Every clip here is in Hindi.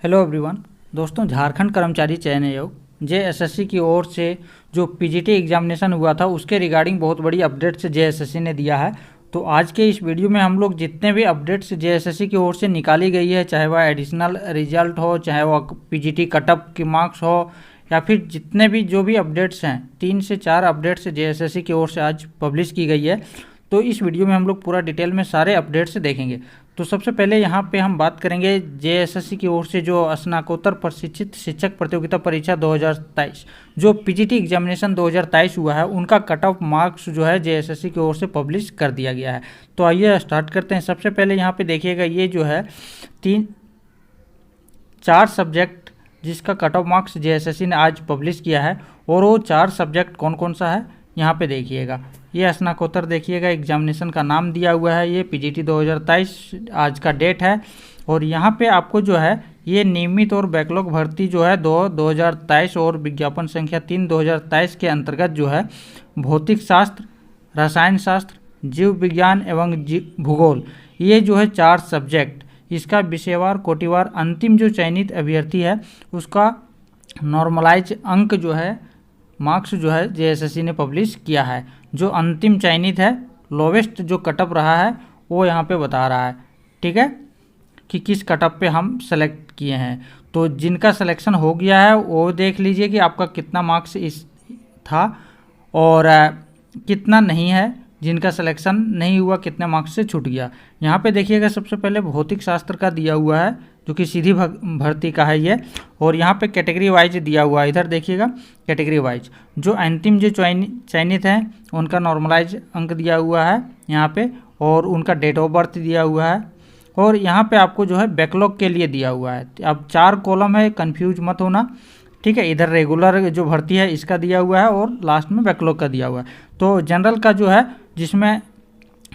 Hello everyone. दोस्तों, झारखंड कर्मचारी चयन आयोग जेएसएससी की ओर से जो पीजीटी एग्जामिनेशन हुआ था उसके रिगार्डिंग बहुत बड़ी अपडेट्स जेएसएससी ने दिया है। तो आज के इस वीडियो में हम लोग जितने भी अपडेट्स जेएसएससी की ओर से निकाली गई है, चाहे वह एडिशनल रिजल्ट हो, चाहे वह पीजीटी कटअप की मार्क्स हो, या फिर जितने भी जो भी अपडेट्स हैं, 3 से 4 अपडेट्स जेएसएससी की ओर से आज पब्लिश की गई है। तो इस वीडियो में हम लोग पूरा डिटेल में सारे अपडेट्स देखेंगे। तो सबसे पहले यहाँ पे हम बात करेंगे जेएसएससी की ओर से जो स्नातकोत्तर प्रशिक्षित शिक्षक प्रतियोगिता परीक्षा 2023 जो पीजीटी एग्जामिनेशन 2023 हुआ है, उनका कट ऑफ मार्क्स जो है जेएसएससी की ओर से पब्लिश कर दिया गया है। तो आइए स्टार्ट करते हैं। सबसे पहले यहाँ पे देखिएगा, ये जो है 4 सब्जेक्ट जिसका कट ऑफ मार्क्स जेएसएससी ने आज पब्लिश किया है, और वो 4 सब्जेक्ट कौन कौन सा है यहाँ पे देखिएगा। ये स्नातकोत्तर देखिएगा, एग्जामिनेशन का नाम दिया हुआ है, ये पीजीटी 2023 आज का डेट है। और यहाँ पे आपको जो है ये नियमित और बैकलॉग भर्ती जो है 2023 और विज्ञापन संख्या 3 2023 के अंतर्गत जो है भौतिक शास्त्र, रसायन शास्त्र, जीव विज्ञान एवं भूगोल, ये जो है 4 सब्जेक्ट, इसका विषयवार कोटिवार अंतिम जो चयनित अभ्यर्थी है उसका नॉर्मलाइज अंक जो है मार्क्स जो है जेएसएससी ने पब्लिश किया है। जो अंतिम चयनित है, लोवेस्ट जो कटअप रहा है वो यहाँ पे बता रहा है, ठीक है, कि किस कटअप पे हम सेलेक्ट किए हैं। तो जिनका सिलेक्शन हो गया है वो देख लीजिए कि आपका कितना मार्क्स इस था और कितना नहीं है। जिनका सिलेक्शन नहीं हुआ कितने मार्क्स से छूट गया। यहाँ पे देखिएगा, सबसे पहले भौतिक शास्त्र का दिया हुआ है जो कि सीधी भर्ती का है ये, और यहाँ पे कैटेगरी वाइज दिया हुआ है। इधर देखिएगा कैटेगरी वाइज जो अंतिम जो चयनित हैं उनका नॉर्मलाइज अंक दिया हुआ है यहाँ पे, और उनका डेट ऑफ बर्थ दिया हुआ है। और यहाँ पे आपको जो है बैकलॉग के लिए दिया हुआ है। अब 4 कॉलम है, कंफ्यूज मत होना, ठीक है। इधर रेगुलर जो भर्ती है इसका दिया हुआ है और लास्ट में बैकलॉग का दिया हुआ है। तो जनरल का जो है जिसमें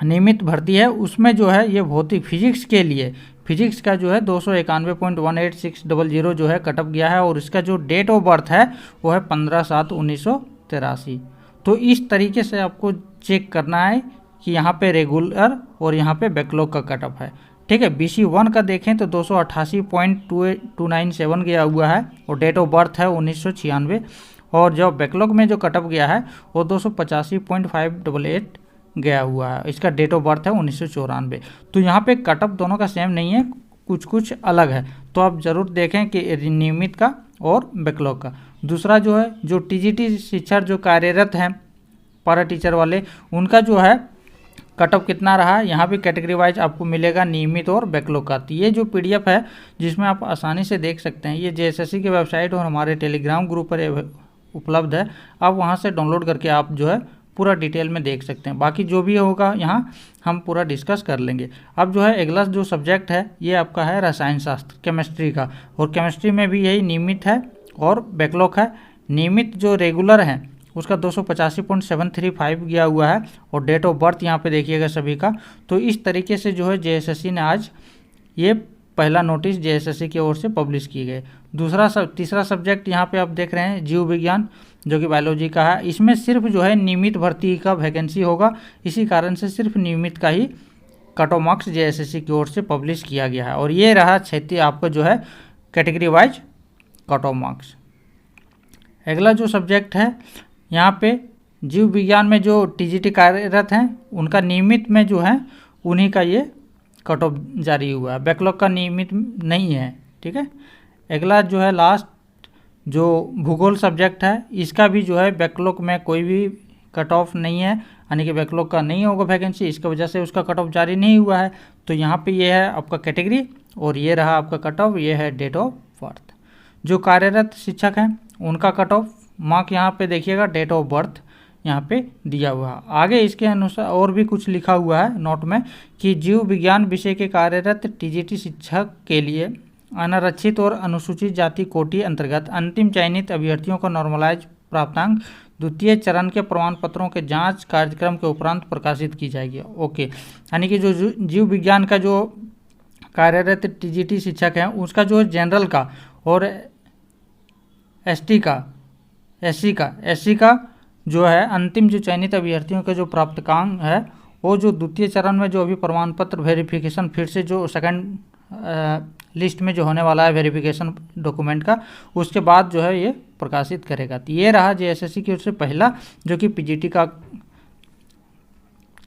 नियमित भर्ती है उसमें जो है ये भौतिक फिजिक्स के लिए, फिजिक्स का जो है 291.18600 जो है कटअप गया है, और इसका जो डेट ऑफ बर्थ है वो है 15/7/1983। तो इस तरीके से आपको चेक करना है कि यहाँ पे रेगुलर और यहाँ पे बैकलॉग का कटअप है, ठीक है। BC1 का देखें तो 288.297 गया हुआ है और डेट ऑफ बर्थ है 1996, और जो बैकलॉग में जो कटअप गया है वो 285.588 गया हुआ है, इसका डेट ऑफ बर्थ है 1994। तो यहाँ पे कटअप दोनों का सेम नहीं है, कुछ कुछ अलग है। तो आप ज़रूर देखें कि नियमित का और बैकलॉग का। दूसरा जो है जो टीजीटी शिक्षक जो कार्यरत हैं पारा टीचर वाले, उनका जो है कटअप कितना रहा है यहाँ पे कैटेगरी वाइज आपको मिलेगा नियमित और बैकलॉग का। तो ये जो पीडीएफ है जिसमें आप आसानी से देख सकते हैं, ये जेएसएससी की वेबसाइट और हमारे टेलीग्राम ग्रुप पर उपलब्ध है। आप वहाँ से डाउनलोड करके आप जो है पूरा डिटेल में देख सकते हैं। बाकी जो भी होगा यहाँ हम पूरा डिस्कस कर लेंगे। अब जो है अगला जो सब्जेक्ट है ये आपका है रसायन शास्त्र, केमिस्ट्री का, और केमिस्ट्री में भी यही नियमित है और बैकलॉग है। नियमित जो रेगुलर है उसका 285.735 गया हुआ है, और डेट ऑफ बर्थ यहाँ पे देखिएगा सभी का। तो इस तरीके से जो है जेएसएससी ने आज ये पहला नोटिस जेएसएससी की ओर से पब्लिश की गई। तीसरा सब्जेक्ट यहाँ पे आप देख रहे हैं जीव विज्ञान जो कि बायोलॉजी का है। इसमें सिर्फ जो है नियमित भर्ती का वैकेंसी होगा, इसी कारण से सिर्फ नियमित का ही कट ऑफ मार्क्स जेएसएससी की ओर से पब्लिश किया गया है। और ये रहा क्षेत्रीय आपका जो है category wise cut off marks. अगला जो सब्जेक्ट है यहाँ पे जीव विज्ञान में जो टीजीटी कार्यरत हैं उनका नियमित में जो है उन्हीं का ये कट ऑफ जारी हुआ है, बैकलॉग का नियमित नहीं है, ठीक है। अगला जो है लास्ट जो भूगोल सब्जेक्ट है, इसका भी जो है बैकलॉग में कोई भी कट ऑफ नहीं है, यानी कि बैकलॉग का नहीं होगा वैकेंसी, इसकी वजह से उसका कट ऑफ जारी नहीं हुआ है। तो यहाँ पे ये है आपका कैटेगरी, और ये रहा आपका कट ऑफ, ये है डेट ऑफ बर्थ। जो कार्यरत शिक्षक हैं उनका कट ऑफ मार्क यहाँ पे देखिएगा, डेट ऑफ बर्थ यहाँ पे दिया हुआ है। आगे इसके अनुसार और भी कुछ लिखा हुआ है नोट में कि जीव विज्ञान विषय के कार्यरत टीजीटी शिक्षक के लिए अनारक्षित और अनुसूचित जाति कोटि अंतर्गत अंतिम चयनित अभ्यर्थियों का नॉर्मलाइज प्राप्तांक द्वितीय चरण के प्रमाण पत्रों के जांच कार्यक्रम के उपरांत प्रकाशित की जाएगी। ओके, यानी कि जो जीव विज्ञान का जो कार्यरत टीजीटी शिक्षक है उसका जो जनरल का और एससी का जो है अंतिम जो चयनित अभ्यर्थियों का जो प्राप्तांक है वो जो द्वितीय चरण में जो अभी प्रमाण पत्र वेरिफिकेशन फिर से जो सेकंड लिस्ट में जो होने वाला है वेरिफिकेशन डॉक्यूमेंट का, उसके बाद जो है ये प्रकाशित करेगा। तो ये रहा जेएसएससी की ओर से पहला जो कि पीजीटी का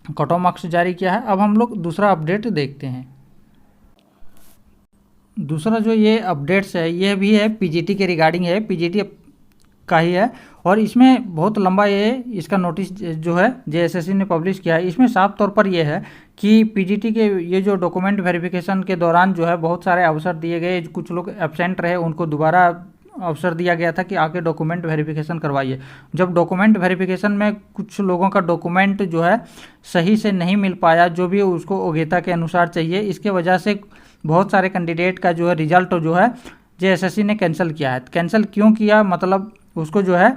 कट ऑफ मार्क्स जारी किया है। अब हम लोग दूसरा अपडेट देखते हैं। दूसरा जो ये अपडेट्स है ये भी है पीजीटी के रिगार्डिंग है, पीजीटी का ही है, और इसमें बहुत लंबा ये इसका नोटिस जो है जेएसएससी ने पब्लिश किया है। इसमें साफ तौर पर यह है कि पीजीटी के ये जो डॉक्यूमेंट वेरिफिकेशन के दौरान जो है बहुत सारे अवसर दिए गए, कुछ लोग एब्सेंट रहे, उनको दोबारा अवसर दिया गया था कि आके डॉक्यूमेंट वेरिफिकेशन करवाइए। जब डॉक्यूमेंट वेरिफिकेशन में कुछ लोगों का डॉक्यूमेंट जो है सही से नहीं मिल पाया, जो भी उसको योग्यता के अनुसार चाहिए, इसके वजह से बहुत सारे कैंडिडेट का जो है रिजल्ट जो है जेएसएससी ने कैंसिल किया है। कैंसिल क्यों किया, मतलब उसको जो है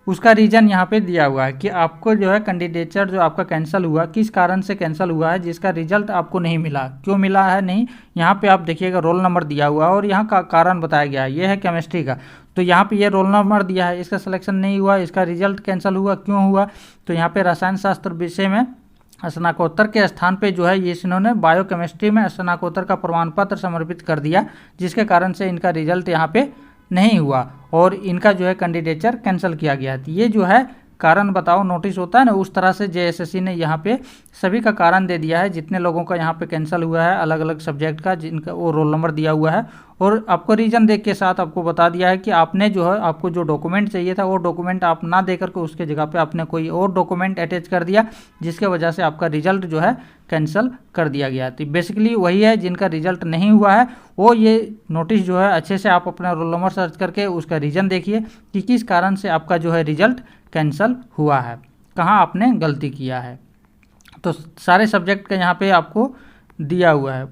उसका रीज़न यहाँ पे दिया हुआ है कि आपको जो है कैंडिडेचर जो आपका कैंसिल हुआ, किस कारण से कैंसिल हुआ है, जिसका रिजल्ट आपको नहीं मिला, क्यों मिला है नहीं, यहाँ पे आप देखिएगा रोल नंबर दिया हुआ है और यहाँ का कारण बताया गया है। ये है केमिस्ट्री का, तो यहाँ पे ये रोल नंबर दिया है, इसका सिलेक्शन नहीं हुआ, इसका रिजल्ट कैंसिल हुआ, क्यों हुआ, तो यहाँ पे रसायन शास्त्र विषय में स्नातकोत्तर के स्थान पे जो है ये इन्होंने बायोकेमिस्ट्री में स्नातकोत्तर का प्रमाण पत्र समर्पित कर दिया, जिसके कारण से इनका रिजल्ट यहाँ पे नहीं हुआ और इनका जो है कैंडिडेचर कैंसिल किया गया। ये जो है कारण बताओ नोटिस होता है ना, उस तरह से जेएसएससी ने यहाँ पे सभी का कारण दे दिया है, जितने लोगों का यहाँ पे कैंसिल हुआ है अलग अलग सब्जेक्ट का, जिनका वो रोल नंबर दिया हुआ है और आपको रीजन देख के साथ आपको बता दिया है कि आपने जो है आपको जो डॉक्यूमेंट चाहिए था वो डॉक्यूमेंट आप ना दे करके उसके जगह पे आपने कोई और डॉक्यूमेंट अटैच कर दिया, जिसके वजह से आपका रिजल्ट जो है कैंसिल कर दिया गया। तो बेसिकली वही है, जिनका रिजल्ट नहीं हुआ है वो ये नोटिस जो है अच्छे से आप अपना रोल नंबर सर्च करके उसका रीजन देखिए कि किस कारण से आपका जो है रिजल्ट कैंसिल हुआ है, कहाँ आपने गलती किया है। तो सारे सब्जेक्ट का यहाँ पे आपको दिया हुआ है।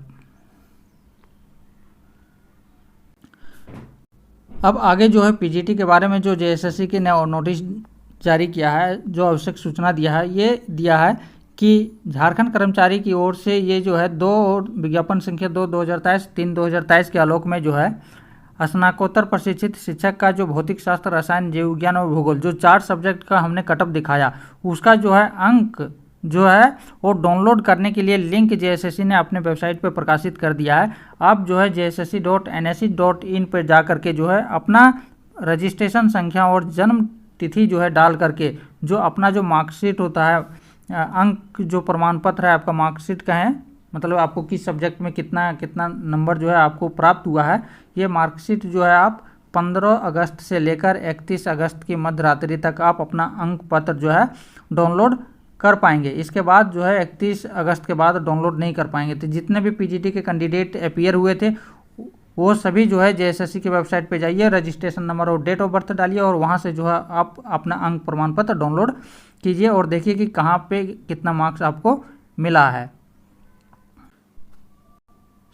अब आगे जो है पीजीटी के बारे में जो जेएसएससी के ने नोटिस जारी किया है, जो आवश्यक सूचना दिया है, ये दिया है कि झारखंड कर्मचारी की ओर से ये जो है विज्ञापन संख्या 2/2023, 3/2023 के आलोक में जो है स्नातकोत्तर प्रशिक्षित शिक्षक का जो भौतिक शास्त्र, रसायन, जीव विज्ञान और भूगोल जो 4 सब्जेक्ट का हमने कटअप दिखाया, उसका जो है अंक जो है वो डाउनलोड करने के लिए लिंक जेएसएससी ने अपने वेबसाइट पर प्रकाशित कर दिया है। आप जो है jssc.nsc.in पर जा करके जो है अपना रजिस्ट्रेशन संख्या और जन्म तिथि जो है डाल करके जो अपना जो मार्कशीट होता है, अंक जो प्रमाण पत्र है आपका, मार्कशीट का है मतलब आपको किस सब्जेक्ट में कितना कितना नंबर जो है आपको प्राप्त हुआ है, ये मार्कशीट जो है आप 15 अगस्त से लेकर 31 अगस्त की मध्य रात्रि तक आप अपना अंक पत्र जो है डाउनलोड कर पाएंगे। इसके बाद जो है 31 अगस्त के बाद डाउनलोड नहीं कर पाएंगे। तो जितने भी पीजीटी के कैंडिडेट अपीयर हुए थे वो सभी जो है जेएसएससी की वेबसाइट पे जाइए, रजिस्ट्रेशन नंबर और डेट ऑफ बर्थ डालिए और वहाँ से जो है आप अपना अंक प्रमाण पत्र डाउनलोड कीजिए और देखिए कि कहाँ पे कितना मार्क्स आपको मिला है।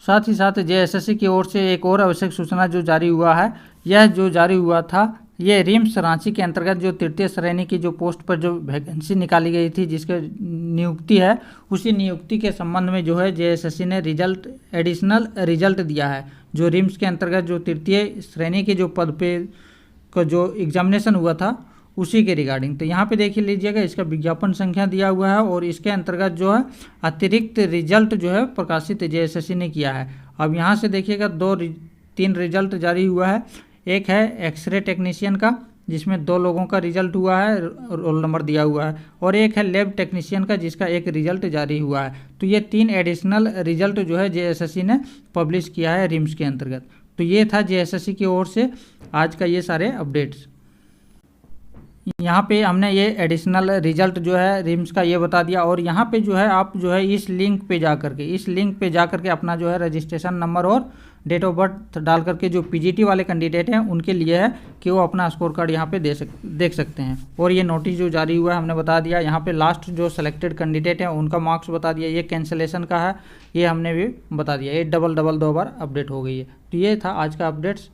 साथ ही साथ जेएसएससी की ओर से एक और आवश्यक सूचना जो जारी हुआ है, यह जो जारी हुआ था ये रिम्स रांची के अंतर्गत जो तृतीय श्रेणी की जो पोस्ट पर जो वैकेंसी निकाली गई थी, जिसके नियुक्ति है, उसी नियुक्ति के संबंध में जो है जेएसएससी ने एडिशनल रिजल्ट दिया है। जो रिम्स के अंतर्गत जो तृतीय श्रेणी के जो पद पे का जो एग्जामिनेशन हुआ था उसी के रिगार्डिंग। तो यहाँ पे देख लीजिएगा, इसका विज्ञापन संख्या दिया हुआ है और इसके अंतर्गत जो है अतिरिक्त रिजल्ट जो है प्रकाशित जेएसएससी ने किया है। अब यहाँ से देखिएगा 3 रिजल्ट जारी हुआ है। एक है एक्सरे टेक्नीशियन का, जिसमें 2 लोगों का रिजल्ट हुआ है, रोल नंबर दिया हुआ है, और एक है लैब टेक्नीशियन का, जिसका एक रिजल्ट जारी हुआ है। तो ये 3 एडिशनल रिजल्ट जो है जेएसएससी ने पब्लिश किया है रिम्स के अंतर्गत। तो ये था जेएसएससी की ओर से आज का ये सारे अपडेट्स। यहाँ पे हमने ये एडिशनल रिजल्ट जो है रिम्स का ये बता दिया, और यहाँ पे जो है आप जो है इस लिंक पे जा करके अपना जो है रजिस्ट्रेशन नंबर और डेट ऑफ बर्थ डाल करके जो पीजीटी वाले कैंडिडेट हैं उनके लिए है कि वो अपना स्कोर कार्ड यहाँ पे देख सकते हैं। और ये नोटिस जो जारी हुआ है हमने बता दिया। यहाँ पे लास्ट जो सेलेक्टेड कैंडिडेट हैं उनका मार्क्स बता दिया। ये कैंसिलेशन का है, ये हमने भी बता दिया। ये 2 बार अपडेट हो गई है। तो ये था आज का अपडेट्स।